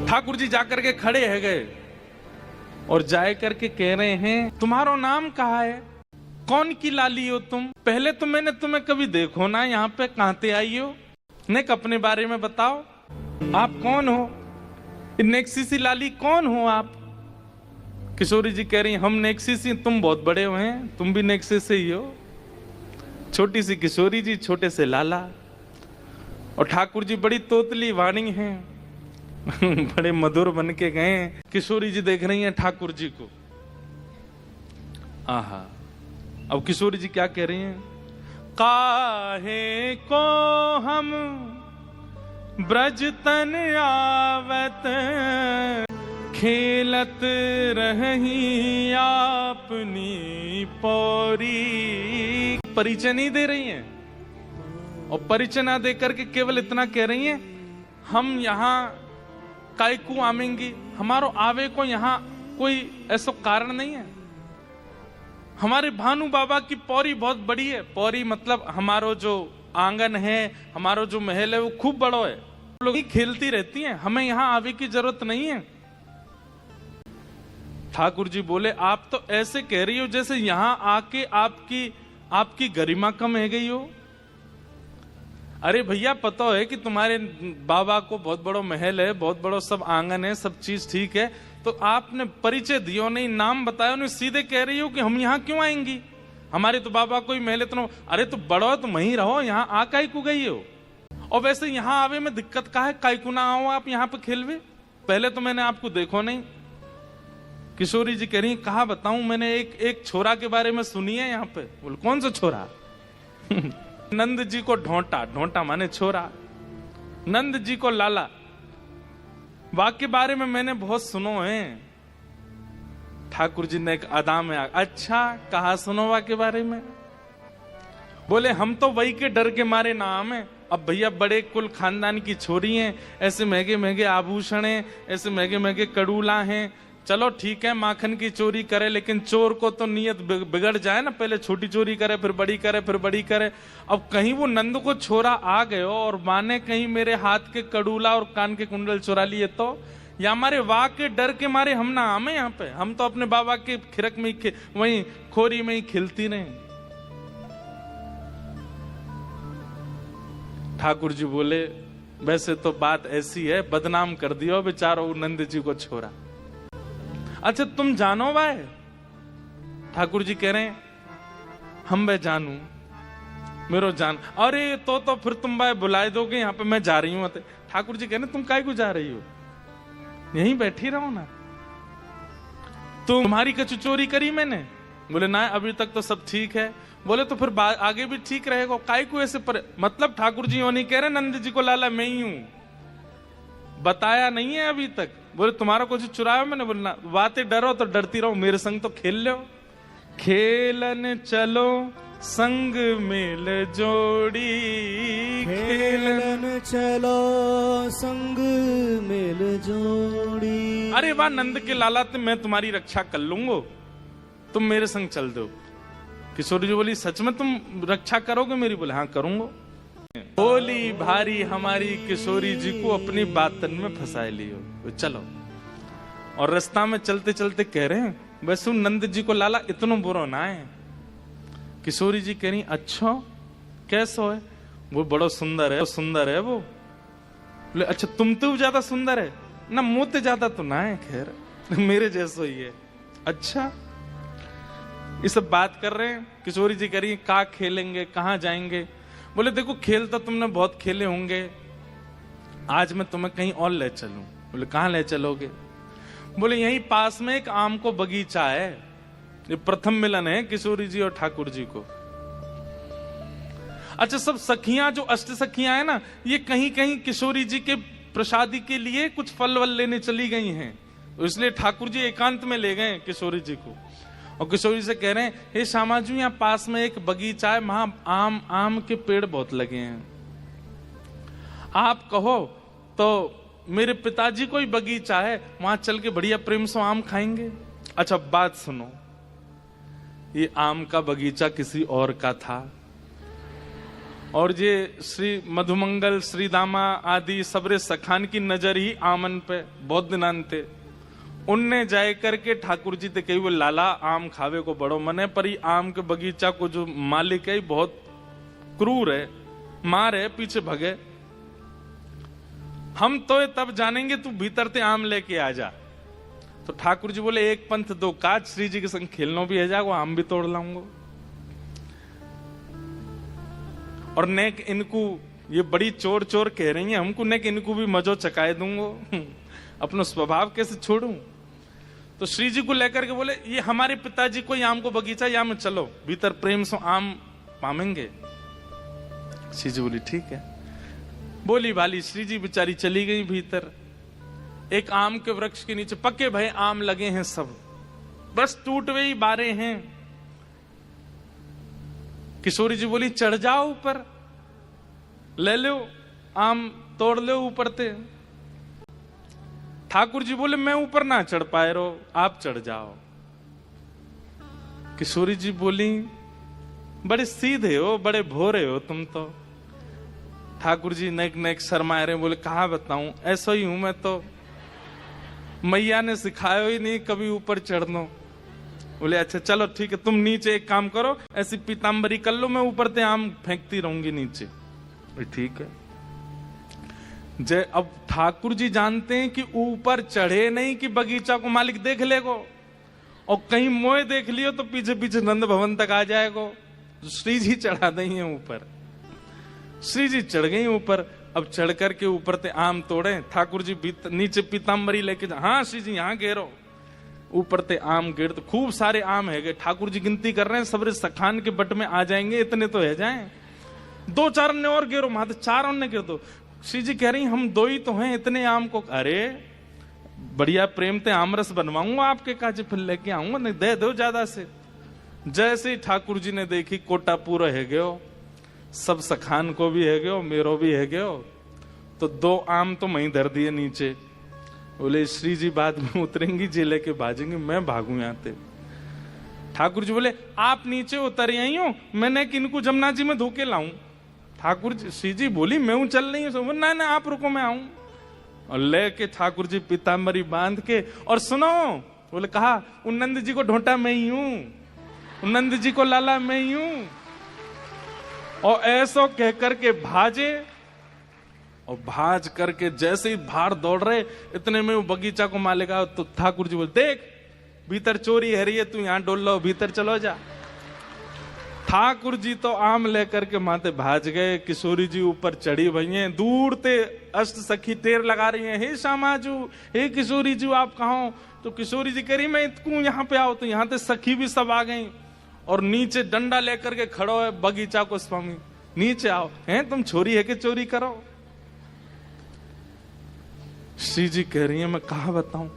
ठाकुर जी जाकर के खड़े है गए और जाए करके कह रहे हैं, तुम्हारो नाम कहा है, कौन की लाली हो तुम? पहले तो मैंने तुम्हें कभी देखो ना, यहाँ पे कहां आई हो? नेक अपने बारे में बताओ, आप कौन हो? नेक्सिसी लाली कौन हो आप? किशोरी जी कह रही हम नेक्सिसी, तुम बहुत बड़े हुए हैं, तुम भी नेक्सिस से ही हो। छोटी सी किशोरी जी, छोटे से लाला। और ठाकुर जी बड़ी तोतली वाणी हैं बड़े मधुर बन के गए। किशोरी जी देख रही हैं ठाकुर जी को। आहा, अब किशोरी जी क्या कह रही हैं? काहे को हम ब्रज तन आवत, खेलत रही आपनी पौरी। परिचय नहीं दे रही हैं, और परिचय ना देकर के केवल इतना कह रही हैं, हम यहाँ कायकू आवेंगी, हमारो आवे को यहाँ कोई ऐसा कारण नहीं है। हमारे भानु बाबा की पौरी बहुत बड़ी है। पौरी मतलब हमारो जो आंगन है, हमारो जो महल है, वो खूब बड़ो है, लोग खेलती रहती हैं, हमें यहाँ आवे की जरूरत नहीं है। ठाकुर जी बोले, आप तो ऐसे कह रही हो जैसे यहाँ आके आपकी गरिमा कम है गई हो। अरे भैया, पता है कि तुम्हारे बाबा को बहुत बड़ा महल है, बहुत बड़ा सब आंगन है, सब चीज ठीक है, तो आपने परिचय दियो नहीं, नाम बताया नहीं, सीधे कह रही हो कि हम यहाँ क्यों आएंगी, हमारे तो बाबा कोई महल है। तो अरे तो बड़ो, तुम वहीं रहो, यहाँ आ काई को गई हो? और वैसे यहाँ आवे में दिक्कत का है, काई को ना आओ आप यहाँ पे खेलवे? पहले तो मैंने आपको देखो नहीं। किशोरी जी कह रही, कहा बताऊं, मैंने एक छोरा के बारे में सुनी है यहाँ पे। बोल, कौन सा छोरा? नंद जी को ढोंटा, ढोंटा माने छोरा, नंद जी को लाला। वाक्य बारे में मैंने बहुत सुनो है। ठाकुर जी ने एक अदा में अच्छा कहा, सुनो वाक्य बारे में। बोले, हम तो वही के डर के मारे नाम है। अब भैया बड़े कुल खानदान की छोरी हैं, ऐसे महंगे महंगे आभूषण हैं, ऐसे महंगे महंगे कड़ूला हैं, चलो ठीक है माखन की चोरी करे, लेकिन चोर को तो नियत बिगड़ जाए ना, पहले छोटी चोरी करे, फिर बड़ी करे, फिर बड़ी करे। अब कहीं वो नंद को छोरा आ गए और माने कहीं मेरे हाथ के कड़ूला और कान के कुंडल चुरा लिए तो, या हमारे वाह के डर के मारे हम ना आमे यहाँ पे, हम तो अपने बाबा के खिरक में ही वहीं खोरी में ही खिलती रहे। ठाकुर जी बोले, वैसे तो बात ऐसी है, बदनाम कर दियो बेचारो नंद जी को छोरा। अच्छा तुम जानो भाई? ठाकुर जी कह रहे हैं, हम वे जानू, मेरो जान। अरे तो फिर तुम भाई बुलाए दोगे यहाँ पे, मैं जा रही हूँ। ठाकुर जी कह रहे, तुम काहे को जा रही हो? यहीं बैठी रहो ना। तुम्हारी कछु चोरी करी मैंने? बोले ना, अभी तक तो सब ठीक है। बोले तो फिर आगे भी ठीक रहेगा, काहे को ऐसे मतलब ठाकुर जी नहीं कह रहे नंद जी को लाला मैं ही हूं, बताया नहीं है अभी तक। बोले तुम्हारा कुछ चुराया मैंने? बोलना बातें डरो तो डरती रहो, मेरे संग तो खेल लो। खेलन चलो संग मेल जोड़ी, खेलन चलो संग मेल जोड़ी। अरे वाह नंद के लाला, मैं तुम्हारी रक्षा कर लूंगा, तुम मेरे संग चल दो। किशोरी जी बोली, सच में तुम रक्षा करोगे मेरी? बोले हाँ करूंगा। बोली भारी हमारी किशोरी जी को अपनी बातन में फंसाए लियो, चलो। और रास्ता में चलते चलते कह रहे हैं, वैसे नंद जी को लाला इतना बुरा ना है। किशोरी जी कह रही, अच्छा कैसो है? वो बड़ा सुंदर है, सुंदर है वो। बोले अच्छा तुम तो ज्यादा सुंदर है ना, मुंह तो ज्यादा तो ना है, खैर मेरे जैसो ही है। अच्छा ये सब बात कर रहे हैं। किशोरी जी कह रही, कहाँ खेलेंगे, कहाँ जाएंगे? बोले देखो खेल तो तुमने बहुत खेले होंगे, आज मैं तुम्हें कहीं और ले चलूं। बोले कहाँ ले चलोगे? बोले यहीं पास में एक आम को बगीचा है, ये प्रथम मिलन है किशोरी जी और ठाकुर जी को। अच्छा सब सखियां जो अष्ट सखियां है ना, ये कहीं कहीं किशोरी जी के प्रसादी के लिए कुछ फल वल लेने चली गई हैं, तो इसलिए ठाकुर जी एकांत में ले गए किशोरी जी को। और किशोरी से कह रहे हैं, हे श्यामा जी यहाँ पास में एक बगीचा है, वहां आम के पेड़ बहुत लगे हैं, आप कहो तो मेरे पिताजी को ही बगीचा है, वहां चल के बढ़िया प्रेम से आम खाएंगे। अच्छा बात सुनो, ये आम का बगीचा किसी और का था और ये श्री मधुमंगल, श्री दामा आदि सबरे सखान की नजर ही आमन पे बहुत दिनान थे। उनने जाए करके ठाकुर जी ते कही वो लाला आम खावे को बड़ो मने, पर ही आम के बगीचा को जो मालिक है बहुत क्रूर है, मार है, पीछे भगे। हम तो तब जानेंगे, तू भीतर ते आम लेके आ जा। तो ठाकुर जी बोले एक पंथ दो काज, श्री जी के संग खेलनो भी है जा, वो आम भी तोड़ लाऊंगा। और नेक इनको ये बड़ी चोर चोर कह रही है हमको, नेक इनको भी मजो चकाए दूंगो, अपना स्वभाव कैसे छोड़ूं। तो श्री जी को लेकर के बोले ये हमारे पिताजी को आम को बगीचा, या में चलो भीतर प्रेम से आम पामेंगे। श्री जी बोली ठीक है। बोली भाली श्री जी बेचारी चली गई भीतर। एक आम के वृक्ष के नीचे पक्के भय आम लगे हैं सब, बस टूटवे ही बारे हैं। किशोरी जी बोली चढ़ जाओ ऊपर, ले लो आम तोड़ लो ऊपर ते। ठाकुर जी बोले मैं ऊपर ना चढ़ पाए रो, आप चढ़ जाओ। किशोरी जी बोली बड़े सीधे हो, बड़े भोरे हो तुम तो। ठाकुर जी नेक नेक शर्माए रहे, बोले कहा बताऊं, ऐसा ही हूं मैं तो, मैया ने सिखाया ही नहीं कभी ऊपर चढ़ना। बोले अच्छा चलो ठीक है, तुम नीचे एक काम करो, ऐसी पीताम्बरी कर लो, मैं ऊपर ते आम फेंकती रहूंगी नीचे। ठीक है। जय अब ठाकुर जी जानते हैं कि ऊपर चढ़े नहीं कि बगीचा को मालिक देख लेगो, और कहीं मोए देख लियो तो पीछे पीछे नंद भवन तक आ जाएगो। श्री जी चढ़ा देंगे ऊपर। श्री जी चढ़ गई ऊपर। अब चढ़ करके ऊपर ते आम तोड़े। ठाकुर जी नीचे पीताम्बरी लेके हाँ श्री जी यहाँ घेरो। ऊपर ते आम गिर तो खूब सारे आम है गए। ठाकुर जी गिनती कर रहे हैं, सबरे सखान के बट में आ जाएंगे, इतने तो है जाएं। दो चार ने और गिरो, माते चार ने गिर दो। श्री जी कह रही हम दो ही तो हैं, इतने आम को, अरे बढ़िया प्रेम ते आमरस बनवाऊंगा आपके काजे, फिर लेके आऊंगा, नहीं दे दो ज्यादा से। जैसे ही ठाकुर जी ने देखी कोटा पूरा है गयो, सब सखान को भी है गयो, मेरो भी है गयो, तो दो आम तो मैं धर दिए नीचे। बोले श्री जी बाद में उतरेंगी, जे लेके भाजेंगे, मैं भागू यहाँ ते। ठाकुर जी बोले आप नीचे उतर आई हो, मैंने किनको जमुना जी में धोके लाऊं। ठाकुर जी श्री जी बोली मैं हूं चल नहीं हूं, ना ना आप रुको मैं आऊं। और लेके ठाकुर जी पीताम्बरी बांध के, और सुनो बोले कहा उन नंद जी को ढोंटा मैं ही हूं, उन नंद जी को लाला मैं ही हूं। और ऐसो कह करके भाजे, और भाज करके जैसे ही बाहर दौड़ रहे, इतने में वो बगीचा को मालेगा। तो ठाकुर जी बोले देख भीतर चोरी है रही है, तू यहां डोल लो, भीतर चलो जा। ठाकुर जी तो आम लेकर के माते भाज गए। किशोरी जी ऊपर चढ़ी भई हैं, दूर ते अष्ट सखी टेर लगा रही हैं, हे श्यामाजू, हे किशोरी जी आप कहाँ हो। तो किशोरी जी कह रही मैं इतकू यहाँ पे आओ, तो यहाँ ते सखी भी सब आ गई, और नीचे डंडा लेकर के खड़ो है बगीचा को स्वामी, नीचे आओ, हैं तुम छोरी है कि चोरी करो। श्री जी कह रही है मैं कहा बताऊं,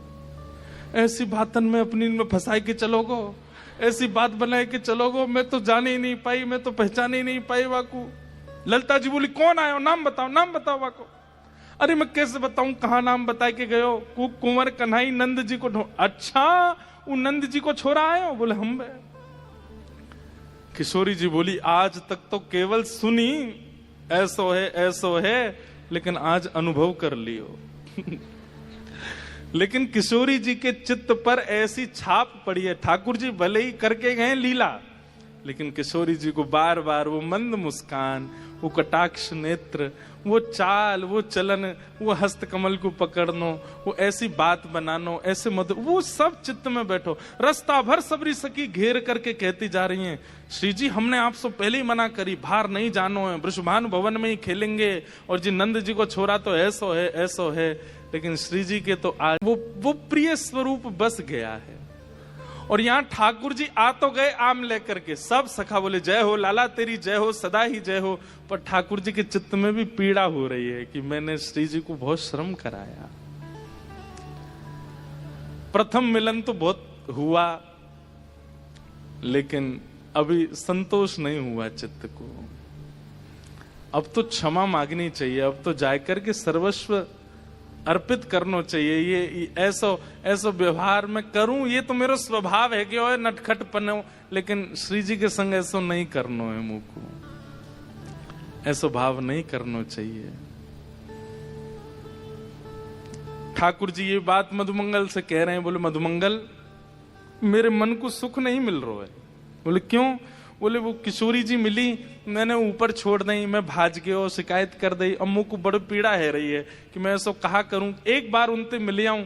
ऐसी बातन में अपनी में फंसाई के चलोगो, ऐसी बात बनाए के चलोगो, मैं तो जाने ही नहीं पाई, मैं तो पहचाने ही नहीं पाई वाकू। ललिता जी बोली कौन आयो, नाम बताओ, नाम बताओ वाको। अरे मैं कैसे बताऊं, कहा नाम बता के गयो, कुंवर कन्हई नंद जी को। अच्छा वो नंद जी को छोरा आयो, बोले हम। किशोरी जी बोली आज तक तो केवल सुनी, ऐसो है, लेकिन आज अनुभव कर लियो। लेकिन किशोरी जी के चित्त पर ऐसी छाप पड़ी है, ठाकुर जी भले ही करके गए लीला, लेकिन किशोरी जी को बार बार वो मंद मुस्कान, वो कटाक्ष नेत्र, वो चाल, वो चलन, वो हस्त कमल को पकड़नो, वो ऐसी बात बनानो, ऐसे मधुर, वो सब चित्त में बैठो। रास्ता भर सबरी सखी घेर करके कहती जा रही हैं श्री जी हमने आपसे पहले ही मना करी, बाहर नहीं जानो है, वृषभानु भवन में ही खेलेंगे, और जी नंद जी को छोरा तो ऐसो है। लेकिन श्री जी के तो आज वो प्रिय स्वरूप बस गया है। और यहाँ ठाकुर जी आ तो गए आम लेकर के, सब सखा बोले जय हो लाला तेरी जय हो, सदा ही जय हो। पर ठाकुर जी के चित्त में भी पीड़ा हो रही है कि मैंने श्री जी को बहुत श्रम कराया। प्रथम मिलन तो बहुत हुआ, लेकिन अभी संतोष नहीं हुआ चित्त को। अब तो क्षमा मांगनी चाहिए, अब तो जाकर के सर्वस्व अर्पित करना चाहिए। ये ऐसो व्यवहार में करूं, ये तो मेरा स्वभाव है कि नटखट पनो, लेकिन श्री जी के संग ऐसो नहीं करना है मुझको। ऐसा भाव नहीं करना चाहिए। ठाकुर जी ये बात मधुमंगल से कह रहे हैं। बोले मधुमंगल मेरे मन को सुख नहीं मिल रहा है। बोले क्यों? बोले वो किशोरी जी मिली, मैंने ऊपर छोड़ दी, मैं भाज गयो, शिकायत कर दी, अम्मू को बड़ी पीड़ा है रही है कि मैं ऐसा कहा करूं। एक बार उनसे मिल आऊं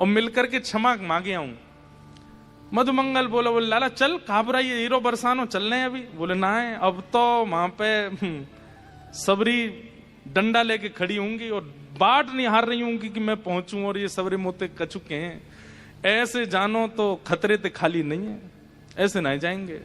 और मिलकर के क्षमा मांगे आऊं। मधुमंगल बोला बोले लाला चल घबराइए, हीरो बरसानो चल रहे हैं अभी। बोले ना है, अब तो वहां पे सबरी डंडा लेके खड़ी होंगी और बाट नहीं हार रही होंगी कि मैं पहुंचूं, और ये सबरे मोते कचुके हैं। ऐसे जानो तो खतरे ते खाली नहीं है, ऐसे नहीं जाएंगे।